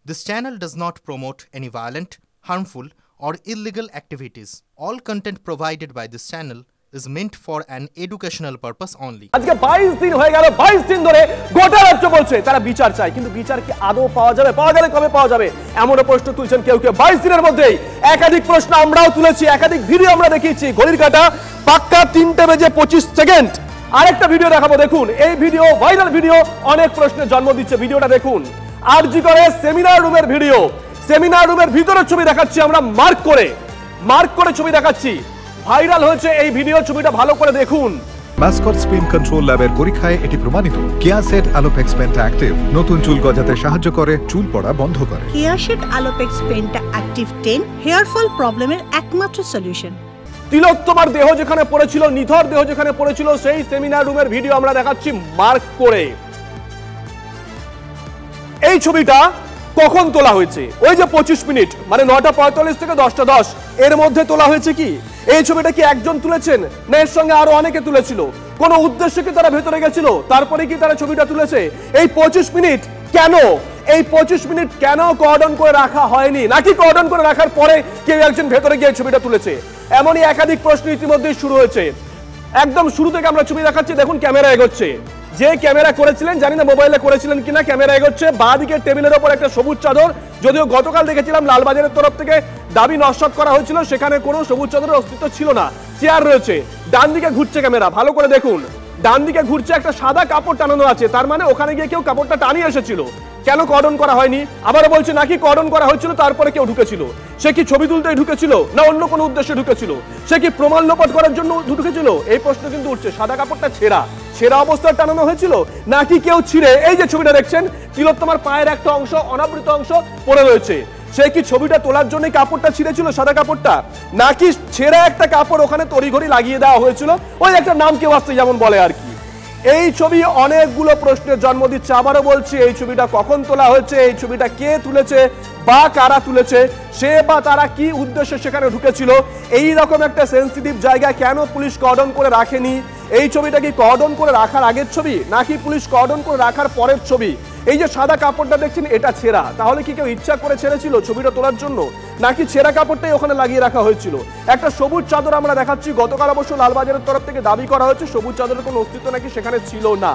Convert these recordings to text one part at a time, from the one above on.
This channel does not promote any violent, harmful, or illegal activities. All content provided by this channel is meant for an educational purpose only. আজকে 22 দিন হয়ে গেল, 22 দিন ধরে গোটা রাজ্য বলছে তারা বিচার চায়, কিন্তু বিচার কি আদৌ পাওয়া যাবে? পাওয়া গেলে কবে পাওয়া যাবে? এমন প্রশ্ন তুলছেন কেউ কেউ। 22 দিনের মধ্যেই একাধিক প্রশ্ন আমরাও তুলেছি, একাধিক ভিডিও আমরা দেখিয়েছি। ঘড়ির কাঁটা পাক্কা 3:25 আরেকটা ভিডিও দেখাবো, দেখুন। এই ভিডিও ভাইরাল ভিডিও, অনেক প্রশ্নের জন্ম দিচ্ছে। ভিডিওটা দেখুন, আরজি করে সেমিনার রুমের ভিডিও। সেমিনার রুমের ভিতরের ছবি দেখাচ্ছি আমরা, মার্ক করে ছবি দেখাচ্ছি। ভাইরাল হয়েছে এই ভিডিও, ছবিটা ভালো করে দেখুন। মাস্কট স্পিন কন্ট্রোল ল্যাবের পরীক্ষায় এটি প্রমাণিত। কেয়াসেট আলোপেক্স পেন্টা অ্যাক্টিভ নতুন চুল গজাতে সাহায্য করে, চুল পড়া বন্ধ করে। Keya Seth Alopex penta active 10 hair fall প্রবলেমের একমাত্র সলিউশন। তিলোত্তমার দেহ যেখানে পড়েছিল, নিথর দেহ যেখানে পড়েছিল, সেই সেমিনার রুমের ভিডিও আমরা দেখাচ্ছি মার্ক করে। এই ছবিটা কখন তোলা হয়েছে? ওই যে 25 মিনিট, মানে 9:45 থেকে 10:10 এর মধ্যে তোলা হয়েছে। কি এই ছবিটা কি একজন তুলেছেন, না এর সঙ্গে আরো অনেকে তুলেছিল? কোন উদ্দেশ্যে কি তারা ভেতরে গেছিল, তারপরে কি তারা ছবিটা তুলেছে? এই 25 মিনিট কেন, এই 25 মিনিট কেন কর্ডন করে রাখা হয়নি, নাকি কর্ডন করে রাখার পরে কেউ একজন ভেতরে গিয়ে ছবিটা তুলেছে? এমনই একাধিক প্রশ্ন ইতিমধ্যেই শুরু হয়েছে। একদম শুরু থেকে আমরা ছবি দেখাচ্ছি, দেখুন ক্যামেরা এগোচ্ছে। যে ক্যামেরা করেছিলেন, জানি না মোবাইলে করেছিলেন কিনা, ক্যামেরা এগোচ্ছে। বাঁ দিকের টেবিলের ওপর একটা সবুজ চাদর, যদিও গতকাল দেখেছিলাম লালবাজারের তরফ থেকে দাবি নস্যাৎ করা হয়েছিল, সেখানে কোনো সবুজ চাদরের অস্তিত্ব ছিল না। চেয়ার রয়েছে, ডান দিকে ঘুরছে ক্যামেরা, ভালো করে দেখুন। ডান দিকে ঘুরছে, একটা সাদা কাপড় টানানো আছে, তার মানে ওখানে গিয়ে কেউ কাপড়টা টানিয়ে এসেছিল। কেন কর্ডন করা হয়নি? আবারও বলছে নাকি কর্ডন করা হয়েছিল, তারপরে কেউ ঢুকেছিল। সে কি ছবি তুলতেই ঢুকেছিল, না অন্য কোনো উদ্দেশ্যে ঢুকেছিল? সে কি প্রমাণ লোপাট করার জন্য ঢুকেছিল? এই প্রশ্ন কিন্তু উঠছে। সাদা কাপড়টা ছেঁড়া অবস্থায় টানানো হয়েছিল, নাকি কেউ ছিঁড়ে, এই যে ছবিটা দেখছেন, তিলোত্তমার পায়ের একটা অংশ, অনাবৃত অংশ পড়ে রয়েছে, সে কি ছবিটা তোলার জন্য কাপড়টা ছিঁড়েছিল, সাদা কাপড়টা, নাকি ছেঁড়া একটা কাপড় ওখানে তড়িঘড়ি লাগিয়ে দেওয়া হয়েছিল? ওই একটা নাম কেউ আসছে যেমন বলে আর কি। এই ছবি অনেকগুলো প্রশ্নের জন্ম দিচ্ছে। আবারও বলছি, এই ছবিটা কখন তোলা হয়েছে, এই ছবিটা কে তুলেছে বা কারা তুলেছে, সে বা তারা কি উদ্দেশ্যে সেখানে ঢুকেছিল? এই রকম একটা সেন্সিটিভ জায়গা কেন পুলিশ কর্ডন করে রাখেনি? এই ছবিটা কি কর্ডন করে রাখার আগের ছবি, নাকি পুলিশ কর্ডন করে রাখার পরের ছবি? এই যে সাদা কাপড়টা দেখছেন, এটা ছেঁড়া, তাহলে কি কেউ ইচ্ছা করে ছেড়েছিল ছবিটা তোলার জন্য, নাকি ছেঁড়া কাপড়টাই ওখানে লাগিয়ে রাখা হয়েছিল? একটা সবুজ চাদর আমরা দেখাচ্ছি, গতকাল অবশ্য লালবাজারের তরফ থেকে দাবি করা হয়েছে সবুজ চাদরের কোনো অস্তিত্ব নাকি সেখানে ছিল না।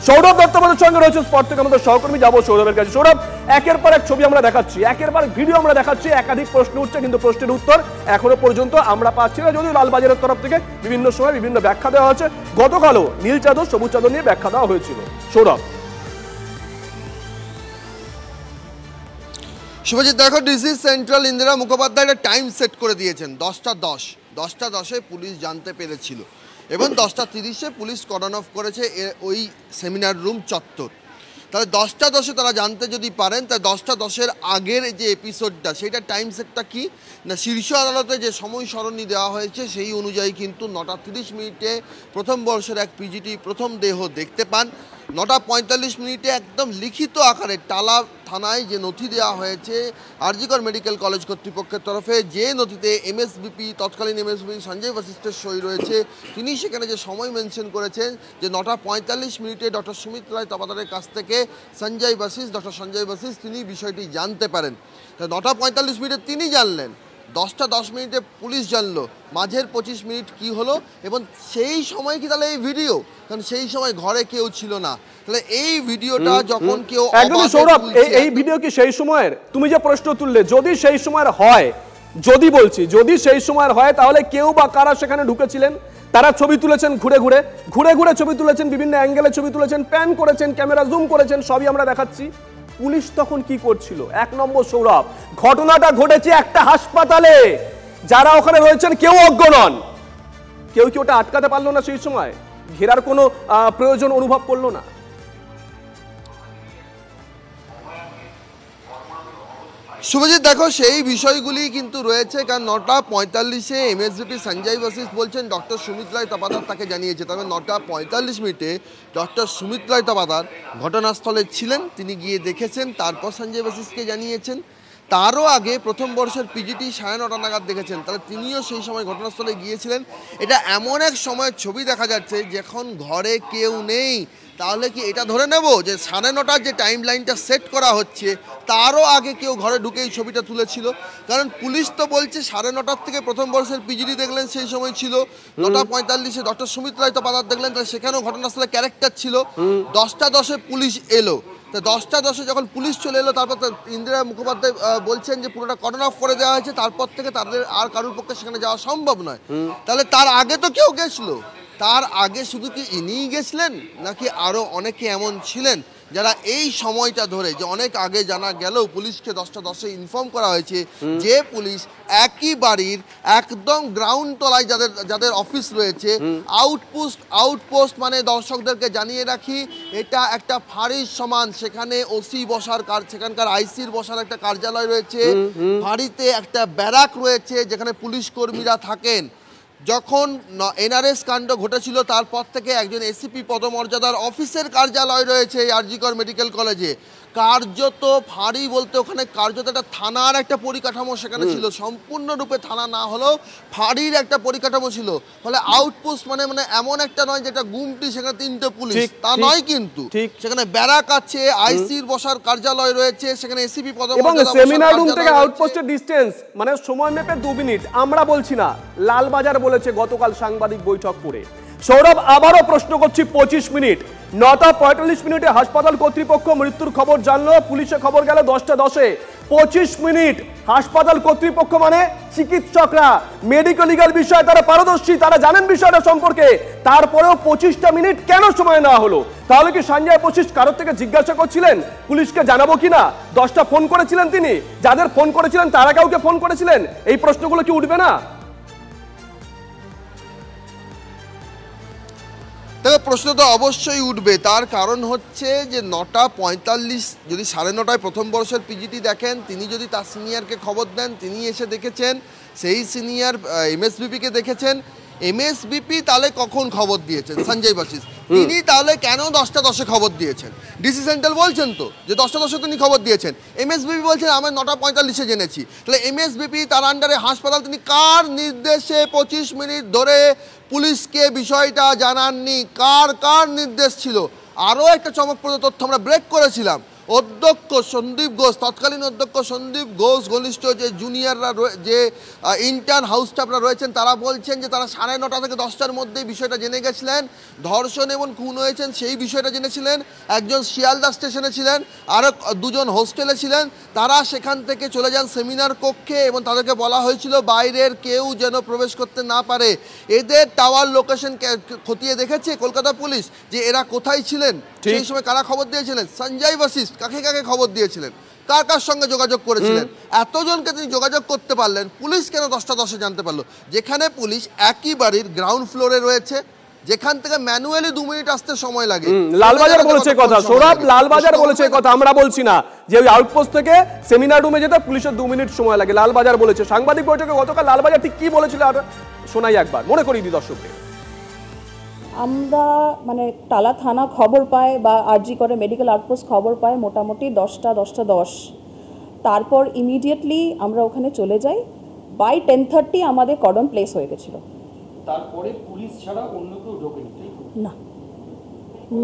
সৌরভ দত্ত আমাদের সঙ্গে রয়েছে স্পট থেকে, আমাদের সহকর্মী, যাবো সৌরভের কাছে। সৌরভ, একের পর এক ছবি আমরা দেখাচ্ছি, একের পর ভিডিও আমরা দেখাচ্ছি, একাধিক প্রশ্ন উঠছে, কিন্তু প্রশ্নের উত্তর এখনো পর্যন্ত আমরা পাচ্ছি না, যদিও লালবাজারের তরফ থেকে বিভিন্ন সময় বিভিন্ন ব্যাখ্যা দেওয়া হয়েছে। গতকালও নীল চাদর সবুজ চাদর নিয়ে ব্যাখ্যা দেওয়া হয়েছিল। সৌরভ, শুভজিৎ, দেখো, ডিসি সেন্ট্রাল ইন্দিরা মুখোপাধ্যায় একটা টাইম সেট করে দিয়েছেন। 10:10 পুলিশ জানতে পেরেছিল, এবং 10:30 পুলিশ কর্ডন অফ করেছে ওই সেমিনার রুম চত্বর। তাহলে 10:10 তারা জানতে যদি পারেন, তাই 10:10 আগের যে এপিসোডটা, সেইটা টাইম সেটটা কি না, শীর্ষ আদালতে যে সময় সারণী দেওয়া হয়েছে সেই অনুযায়ী কিন্তু 9:30 প্রথম বর্ষের এক পিজিটি প্রথম দেহ দেখতে পান। 9:45 একদম লিখিত আকারে টালা থানায় যে নথি দেওয়া হয়েছে আরজিকর মেডিকেল কলেজ কর্তৃপক্ষের তরফে, যে নথিতে এমএসবিপি, তৎকালীন এমএসবিপি সঞ্জয় বশিষ্ঠের সই রয়েছে, তিনি সেখানে যে সময় মেনশন করেছেন যে 9:45 ডক্টর সুমিত রায় তপাদারের কাছ থেকে ডক্টর সঞ্জয় বশিষ্ঠ তিনি বিষয়টি জানতে পারেন। 9:45 তিনি জানলেন, 10:10 পুলিশ জানলো, মাঝের 25 মিনিট কি হলো, এবং সেই সময় কি তাহলে এই ভিডিও, কারণ সেই সময় ঘরে কেউ ছিল না, তাহলে এই ভিডিওটা যখন কেউ একদমই সৌরভ, এই ভিডিও কি সেই সময়ের? তুমি যে প্রশ্ন তুললে, যদি সেই সময়ের হয়, যদি সেই সময়ের হয়, তাহলে কেউ বা কারা সেখানে ঢুকেছিলেন? তারা ছবি তুলেছেন, ঘুরে ছবি তুলেছেন, বিভিন্ন অ্যাঙ্গেলে ছবি তুলেছেন, প্যান করেছেন, ক্যামেরা জুম করেছেন, সবই আমরা দেখাচ্ছি। পুলিশ তখন কি করছিল? 1 নম্বর সৌরভ, ঘটনাটা ঘটেছে একটা হাসপাতালে, যারা ওখানে রয়েছেন কেউ অজ্ঞ নন, কেউ কি ওটা আটকাতে পারলো না? সেই সময় ঘেরার কোনো প্রয়োজন অনুভব করলো না? শুভজিৎ, দেখো, সেই বিষয়গুলি কিন্তু রয়েছে, কারণ 9:45 এমএসবিপি সঞ্জয় বশিষ্ঠ বলছেন ডক্টর সুমিত রায় তপাদার তাকে জানিয়েছে। তবে 9:45 ডক্টর সুমিত রায় তপাদার ঘটনাস্থলে ছিলেন, তিনি গিয়ে দেখেছেন, তারপর সঞ্জয় বশিষ্ঠকে জানিয়েছেন। তারও আগে প্রথম বর্ষের পিজিটি 9:30 নাগাদ দেখেছেন, তাহলে তিনিও সেই সময় ঘটনাস্থলে গিয়েছিলেন। এটা এমন এক সময়ের ছবি দেখা যাচ্ছে যখন ঘরে কেউ নেই। তাহলে কি এটা ধরে নেব যে 9:30 যে টাইম লাইনটা সেট করা হচ্ছে তারও আগে কেউ ঘরে ঢুকে এই ছবিটা তুলেছিল? কারণ পুলিশ তো বলছে 9:30 থেকে প্রথম বর্ষের পিজিটি দেখলেন সেই সময় ছিল, 9:45 ডক্টর সুমিত রায় তো পাদার দেখলেন, তাহলে সেখানেও ঘটনাস্থলে ক্যারেক্টার ছিল। 10:10 পুলিশ এলো, তো 10:10 যখন পুলিশ চলে এলো তারপর ইন্দিরা মুখোপাধ্যায় বলছেন যে পুরোটা কর্ডন অফ করে দেওয়া হয়েছে, তারপর থেকে তাদের আর কারোর পক্ষে সেখানে যাওয়া সম্ভব নয়। তাহলে তার আগে তো কেউ গেছিলো, তার আগে শুধু কি ইনিই গেছিলেন নাকি আরও অনেকে এমন ছিলেন যারা এই সময়টা ধরে, যে অনেক আগে জানা গেলেও পুলিশকে 10:10 ইনফর্ম করা হয়েছে যে পুলিশ একই বাড়ির একদম গ্রাউন্ড তলায় যাদের অফিস রয়েছে, আউটপোস্ট মানে দর্শকদেরকে জানিয়ে রাখি এটা একটা ফাঁড়ির সমান, সেখানে ওসি বসার সেখানকার আইসির বসার একটা কার্যালয় রয়েছে, ফাঁড়িতে একটা ব্যারাক রয়েছে যেখানে পুলিশ কর্মীরা থাকেন। যখন এনআরএস কাণ্ড ঘটেছিল তারপর থেকে একজন এসিপি পদমর্যাদার অফিসের কার্যালয় রয়েছে আরজিকর মেডিকেল কলেজে। কার্যত ফাঁড়ি বলতে ওখানে কার্যত একটা থানার একটা পরিকাঠামো সেখানে ছিল, সম্পূর্ণরূপে থানা না হলেও ফাঁড়ির একটা পরিকাঠামো ছিল। ফলে আউটপোস্ট মানে এমন একটা নয় যেটা গুমটি সেখানে 3টে পুলিশ, তা নয়, কিন্তু সেখানে ব্যারাক আছে, আইসির বসার কার্যালয় রয়েছে, সেখানে এসিপি পদমর্যাদা এবং সেমিনার রুম থেকে আউটপোস্টের ডিসটেন্স মানে সময় মেপে 2 মিনিট। আমরা বলছি না, লালবাজার বলেছে গতকাল সাংবাদিক বৈঠক করে। সৌরভ, আবারও প্রশ্ন করছি, 25 মিনিট, 9:45 হাসপাতাল কর্তৃপক্ষ মৃত্যুর খবর জানলো, পুলিশে খবর গেল 10:10। 25 মিনিট হাসপাতাল কর্তৃপক্ষ মানে চিকিৎসকরা মেডিকেল লিগাল বিষয়ে তারা পারদর্শী, তারা জানেন বিষয়টা সম্পর্কে, তারপরেও 25টা মিনিট কেন সময় নেওয়া হলো? তাহলে কি সঞ্জয় বশিষ্ঠ কারোর থেকে জিজ্ঞাসা করছিলেন পুলিশকে জানাবো কিনা? 10টা ফোন করেছিলেন তিনি, যাদের ফোন করেছিলেন তারা কাউকে ফোন করেছিলেন? এই প্রশ্নগুলো কি উঠবে না? তবে প্রশ্ন তো অবশ্যই উঠবে, তার কারণ হচ্ছে যে 9:45 যদি 9:30 প্রথম বর্ষের পিজিটি দেখেন, তিনি যদি তার সিনিয়রকে খবর দেন, তিনি এসে দেখেছেন, সেই সিনিয়র এমএসবিপিকে দেখেছেন, এমএসবিপি তাহলে কখন খবর দিয়েছেন সঞ্জয় বশিষ্ঠ, তিনি তাহলে কেন 10:10 খবর দিয়েছেন? ডিসি সেন্ট্রাল বলছেন তো যে 10:10 তিনি খবর দিয়েছেন, এমএসবিপি বলছেন আমরা 9:45 জেনেছি। তাহলে এমএসবিপি তার আন্ডারে হাসপাতাল, তিনি কার নির্দেশে 25 মিনিট ধরে পুলিশকে বিষয়টা জানাননি? কার নির্দেশ ছিল? আরও একটা চমকপ্রদ তথ্য আমরা ব্রেক করেছিলাম, অধ্যক্ষ সন্দীপ ঘোষ, তৎকালীন অধ্যক্ষ সন্দীপ ঘোষ ঘনিষ্ঠ যে জুনিয়ররা, যে ইন্টার্ন হাউস স্টাফরা রয়েছেন, তারা বলছেন যে তারা 9:30 থেকে 10টার মধ্যে বিষয়টা জেনে গেছিলেন, ধর্ষণ এবং খুন হয়েছেন সেই বিষয়টা জেনেছিলেন। একজন শিয়ালদা স্টেশনে ছিলেন, আরও 2জন হোস্টেলে ছিলেন, তারা সেখান থেকে চলে যান সেমিনার কক্ষে এবং তাদেরকে বলা হয়েছিল বাইরের কেউ যেন প্রবেশ করতে না পারে। এদের টাওয়ার লোকেশন খতিয়ে দেখেছে কলকাতা পুলিশ যে এরা কোথায় ছিলেন, সেই সময় কারা খবর দিয়েছিলেন? সঞ্জয় বশিষ্ঠ কাকে খবর দিয়েছিলেন, কার সঙ্গে যোগাযোগ করেছিলেন? এতজনকে তিনি যোগাযোগ করতে পারলেন, পুলিশ কেন 10:10 জানতে পারলো? যেখানে পুলিশ একই বাড়ির গ্রাউন্ড ফ্লোরে রয়েছে, যেখান থেকে ম্যানুয়ালি 2 মিনিট আসতে সময় লাগে। লালবাজার বলেছে কথা, সৌরভ, লালবাজার বলেছে কথা, আমরা বলছি না যে ওই আউটপোস্ট থেকে সেমিনার রুমে যেতে পুলিশের 2 মিনিট সময় লাগে, লালবাজার বলেছে। সাংবাদিক বৈঠকে গতকাল লালবাজার ঠিক কি বলেছিল আর শোনাই একবার, মনে করিয়ে দিই দর্শকদের। আমরা মানে টালা থানা খবর পায় বা আরজি করে মেডিকেল আউটপোস্ট খবর পায় মোটামুটি 10:10। তারপর ইমিডিয়েটলি আমরা ওখানে চলে যাই, বাই 10:30 আমাদের কর্ডন প্লেস হয়ে গেছিলো। তারপরে পুলিশ ছাড়া অন্য কেউ ঢোকেনি?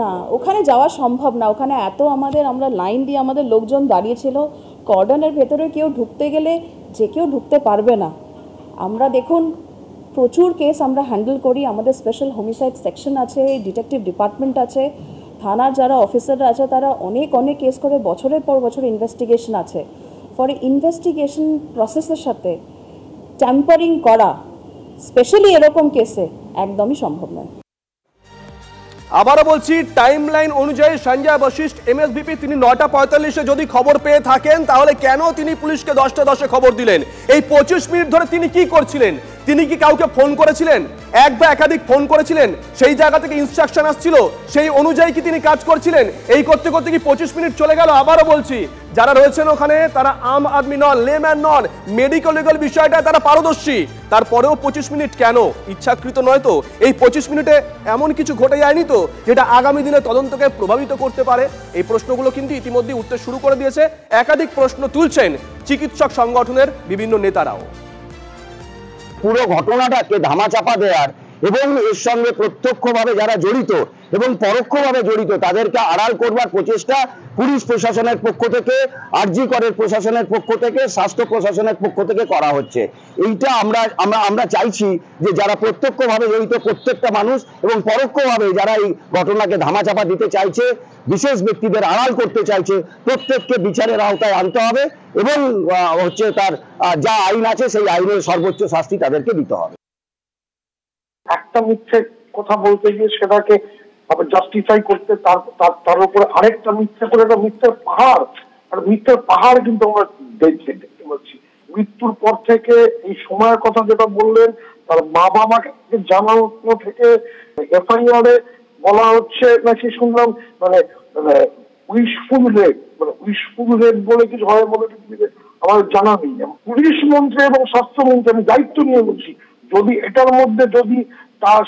না, ওখানে যাওয়া সম্ভব না, ওখানে এত আমরা লাইন দিয়ে আমাদের লোকজন দাঁড়িয়েছিল, কর্ডনের ভেতরে কেউ ঢুকতে গেলে যে কেউ ঢুকতে পারবে না। আমরা দেখুন প্রচুর কেস আমরা হ্যান্ডেল করি, আমাদের স্পেশাল হোমিসাইড সেকশন আছে, ডিটেকটিভ ডিপার্টমেন্ট আছে, থানার যারা অফিসাররা আছে তারা অনেক কেস করে, বছরের পর বছর ইনভেস্টিগেশন আছে। ফলে ইনভেস্টিগেশন প্রসেসের সাথে ট্যাম্পারিং করা স্পেশালি এরকম কেসে একদমই সম্ভব নয়। আবারও বলছি, টাইমলাইন অনুযায়ী সঞ্জয় বশিষ্ঠ এমএসবিপি তিনি 9:45 যদি খবর পেয়ে থাকেন তাহলে কেন তিনি পুলিশকে 10:10 খবর দিলেন? এই 25 মিনিট ধরে তিনি কি করছিলেন? তিনি কি কাউকে ফোন করেছিলেন, এক বা একাধিক ফোন করেছিলেন, সেই জায়গা থেকে ইনস্ট্রাকশন আসছিল, সেই অনুযায়ী কি তিনি কাজ করছিলেন? এই করতে করতে কি 25 মিনিট চলে গেল? আবারও বলছি, যারা রয়েছেন ওখানে তারা আম আদমি নন, লেম্যান নন, মেডিকেল লিগাল বিষয়টা তারা পারদর্শী, তারপরেও 25 মিনিট কেন? ইচ্ছাকৃত নয় তো? এই 25 মিনিটে এমন কিছু ঘটে যায়নি তো যেটা আগামী দিনে তদন্তকে প্রভাবিত করতে পারে? এই প্রশ্নগুলো কিন্তু ইতিমধ্যে উঠতে শুরু করে দিয়েছে, একাধিক প্রশ্ন তুলছেন চিকিৎসক সংগঠনের বিভিন্ন নেতারাও। পুরো ঘটনাটাকে ধামাচাপা দেওয়ার এবং এর সঙ্গে প্রত্যক্ষভাবে যারা জড়িত এবং পরোক্ষভাবে জড়িত তাদেরকে আড়াল করবার প্রচেষ্টা পুলিশ প্রশাসনের পক্ষ থেকে, আরজি করের প্রশাসনের পক্ষ থেকে, স্বাস্থ্য প্রশাসনের পক্ষ থেকে করা হচ্ছে। এইটা আমরা চাইছি যে যারা প্রত্যক্ষভাবে জড়িত প্রত্যেকটা মানুষ এবং পরোক্ষভাবে যারা এই ঘটনাকে ধামাচাপা দিতে চাইছে, বিশেষ ব্যক্তিদের আড়াল করতে চাইছে, প্রত্যেককে বিচারের আওতায় আনতে হবে এবং হচ্ছে তার যা আইন আছে সেই আইনের সর্বোচ্চ শাস্তি তাদেরকে দিতে হবে। একটা মিথ্যে কথা বলতে গিয়ে সেটাকে জাস্টিফাই করতে তার উপরে আরেকটা মিথ্যে করে একটা মিথ্যের পাহাড়, আর মিথ্যের পাহাড় কিন্তু আমরা দেখতে পাচ্ছি। মৃত্যুর পর থেকে এই সময়ের কথা যেটা বললেন, তার মা বাবাকে জানানো থেকে এফআইআর এ বলা হচ্ছে নাকি শুনলাম মানে উইশফুল রেড বলে কিছু হয় বলে আমার জানা নেই। পুলিশ মন্ত্রী এবং স্বাস্থ্যমন্ত্রী, আমি দায়িত্ব নিয়ে বলছি, যদি এটার মধ্যে যদি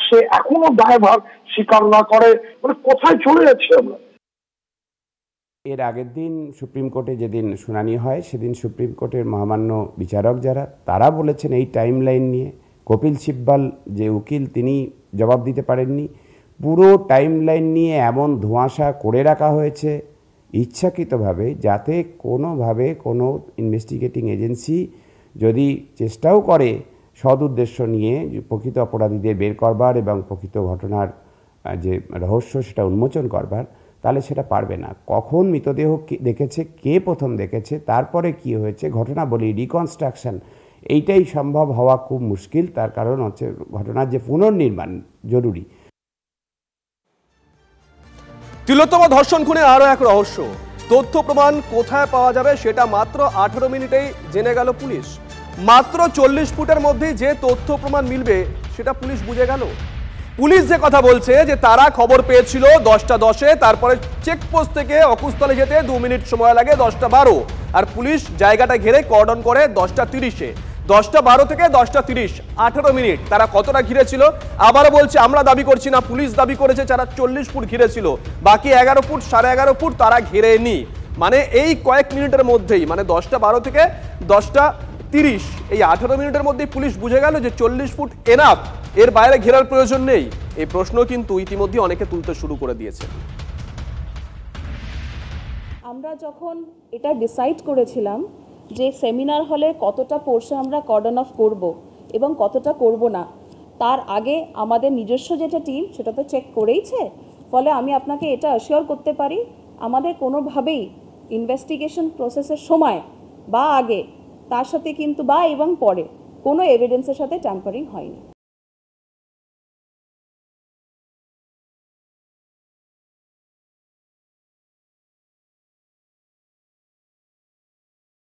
সে এখনো দায়ভার স্বীকার না করে, মানে কোথায় চলে যাচ্ছে আমরা? এর আগের দিন সুপ্রিম কোর্টে যেদিন শুনানি হয় সেদিন সুপ্রিম কোর্টের মহামান্য বিচারক যারা তারা বলেছেন এই টাইম লাইন নিয়ে, কপিল সিব্বাল যে উকিল তিনি জবাব দিতে পারেননি। পুরো টাইম লাইন নিয়ে এমন ধোঁয়াশা করে রাখা হয়েছে ইচ্ছাকৃতভাবে, যাতে কোনোভাবে কোনো ইনভেস্টিগেটিং এজেন্সি যদি চেষ্টাও করে সদ উদ্দেশ্য নিয়ে প্রকৃত অপরাধীদের বের করবার এবং প্রকৃত ঘটনার যে রহস্য সেটা উন্মোচন করবার, তাহলে সেটা পারবে না। কখন মৃতদেহ দেখেছে, কে প্রথম দেখেছে, তারপরে কি হয়েছে, ঘটনা বলি রিকনস্ট্রাকশন, এইটাই সম্ভব হওয়া খুব মুশকিল। তার কারণ হচ্ছে ঘটনার যে পুনর্নির্মাণ জরুরি। তিলোত্তমা ধর্ষণ খুনে আরো এক রহস্য, তথ্য প্রমাণ কোথায় পাওয়া যাবে সেটা মাত্র 18 মিনিটেই জেনে গেল পুলিশ। মাত্র 40 ফুটের মধ্যেই যে তথ্য প্রমাণ মিলবে সেটা পুলিশ বুঝে গেল। পুলিশ যে কথা বলছে যে তারা খবর পেয়েছিল 10টা 10-এ, তারপরে চেকপোস্ট থেকে অকুস্থলে যেতে 2 মিনিট সময় লাগে 10টা 12, আর পুলিশ জায়গাটা ঘিরে কর্ডন করে 10টা 30-এ। 10টা 12 থেকে 10টা 30, 18 মিনিট। তারা কতটা ঘিরে ছিল? আবারও বলছে, আমরা দাবি করছি না, পুলিশ দাবি করেছে যারা 40 ফুট ঘিরে ছিল, বাকি 11 ফুট 11.5 ফুট তারা ঘিরেনি। মানে এই কয়েক মিনিটের মধ্যেই, মানে 10টা 12 থেকে 10টা 30, এই 18 মিনিটের মধ্যেই পুলিশ বুঝে গেল যে 40 ফুট এনাফ, এর বাইরে ঘেরার প্রয়োজন নেই। এই প্রশ্ন কিন্তু ইতিমধ্যে অনেকে তুলতে শুরু করে দিয়েছে। আমরা যখন এটা ডিসাইড করেছিলাম যে সেমিনার হলে কতটা পোর্শন আমরা কর্ডন অফ করব এবং কতটা করব না, তার আগে আমাদের নিজস্ব যেটা টিম সেটা তো চেক করেইছে। ফলে আমি আপনাকে এটা অ্যাসিওর করতে পারি, আমাদের কোনোভাবেই ইনভেস্টিগেশন প্রসেসের সময় বা আগে, তার সাথে কিন্তু বা এবং পরে কোনো এভিডেন্সের সাথে ট্যাম্পারিং হয়নি।